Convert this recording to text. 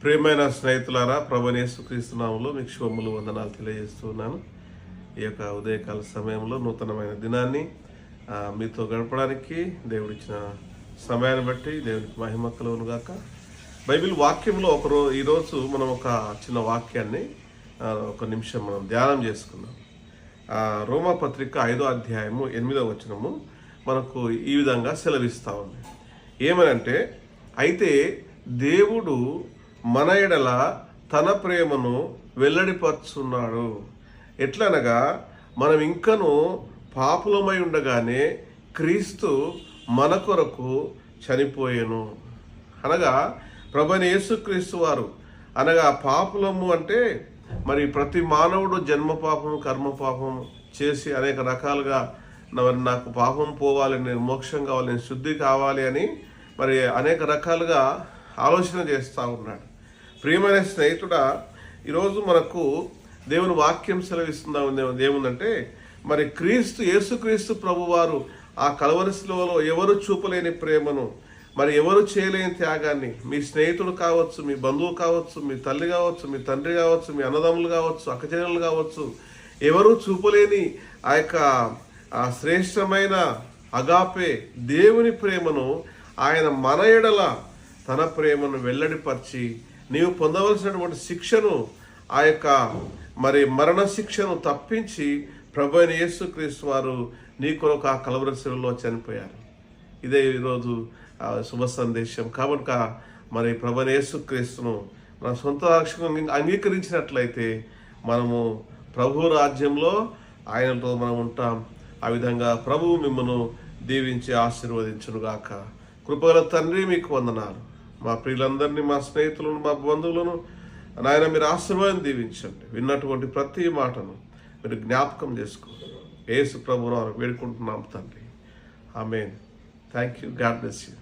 ప్రియమైన స్నేహితులారా, ప్రభువైన యేసుక్రీస్తు నామములో మీకు శుభములు వందనాలు తెలియజేస్తున్నాను. ఈ యొక్క ఉదయకాల సమయంలో నూతనమైన దినాన్ని మీతో గడపడానికి దేవుడిచ్చిన సమయాన్ని బట్టి దేవునికి మహిమ కలుగును గాక. బైబిల్ వాక్యంలో ఈరోజు మనం ఒక చిన్న వాక్యాన్ని ఒక నిమిషం మనం ధ్యానం చేసుకుందాం. రోమాపత్రిక 5వ అధ్యాయము 8వ వచనము మనకు ఈ విధంగా సెలవిస్తూ ఉంది. ఏమనంటే, అయితే దేవుడు మన ఎడల తన ప్రేమను వెల్లడిపరుచున్నాడు. ఎట్లనగా, మనం ఇంకను పాపులమై ఉండగానే క్రీస్తు మన కొరకు చనిపోయెను. అనగా ప్రభువైన యేసుక్రీస్తు వారు అనగా పాపులము అంటే మరి ప్రతి మానవుడు జన్మ పాపము కర్మ పాపం చేసి అనేక రకాలుగా నాకు పాపం పోవాలి, నేను మోక్షం కావాలి, నేను శుద్ధి కావాలి అని మరి అనేక రకాలుగా ఆలోచన చేస్తూ ఉన్నాడు. ప్రియమైన స్నేహితుడా, ఈరోజు మనకు దేవుని వాక్యం సెలవిస్తుందా ఏముందంటే, మరి యేసుక్రీస్తు ప్రభువారు ఆ కల్వరి శిలువలో ఎవరు చూపలేని ప్రేమను, మరి ఎవరు చేయలేని త్యాగాన్ని, మీ స్నేహితుడు కావచ్చు, మీ బంధువు కావచ్చు, మీ తల్లి కావచ్చు, మీ తండ్రి కావచ్చు, మీ అన్నదమ్ములు కావచ్చు, అక్కచెల్లెలు కావచ్చు, ఎవరు చూపలేని ఆ యొక్క శ్రేష్టమైన అగాపే దేవుని ప్రేమను ఆయన మన ఎడల తన ప్రేమను వెల్లడిపరిచి నీవు పొందవలసినటువంటి శిక్షను, ఆ యొక్క మరి మరణ శిక్షను తప్పించి ప్రభువైన యేసుక్రీస్తు వారు నీ కొరకు ఆ కల్వరి శిలువలో చనిపోయారు. ఇదే ఈరోజు శుభ సందేశం. కాబట్టి మరి ప్రభువైన యేసుక్రీస్తును మన సొంత రక్షకుని అంగీకరించినట్లయితే మనము ప్రభు రాజ్యంలో ఆయనతో మనం ఉంటాం. ఆ విధంగా ప్రభువు మిమ్మను దీవించి ఆశీర్వదించునుగాక. కృపగల తండ్రి, మీకు వందనాలు. మా ప్రియులందరినీ, మా స్నేహితులను, మా బంధువులను నాయన మీరు ఆశీర్వాదం దీవించండి. విన్నటువంటి ప్రతి మాటను మీరు జ్ఞాపకం చేసుకో. యేసు ప్రభువును వేడుకుంటున్నాం తండ్రి. Amen. Thank you. God bless you.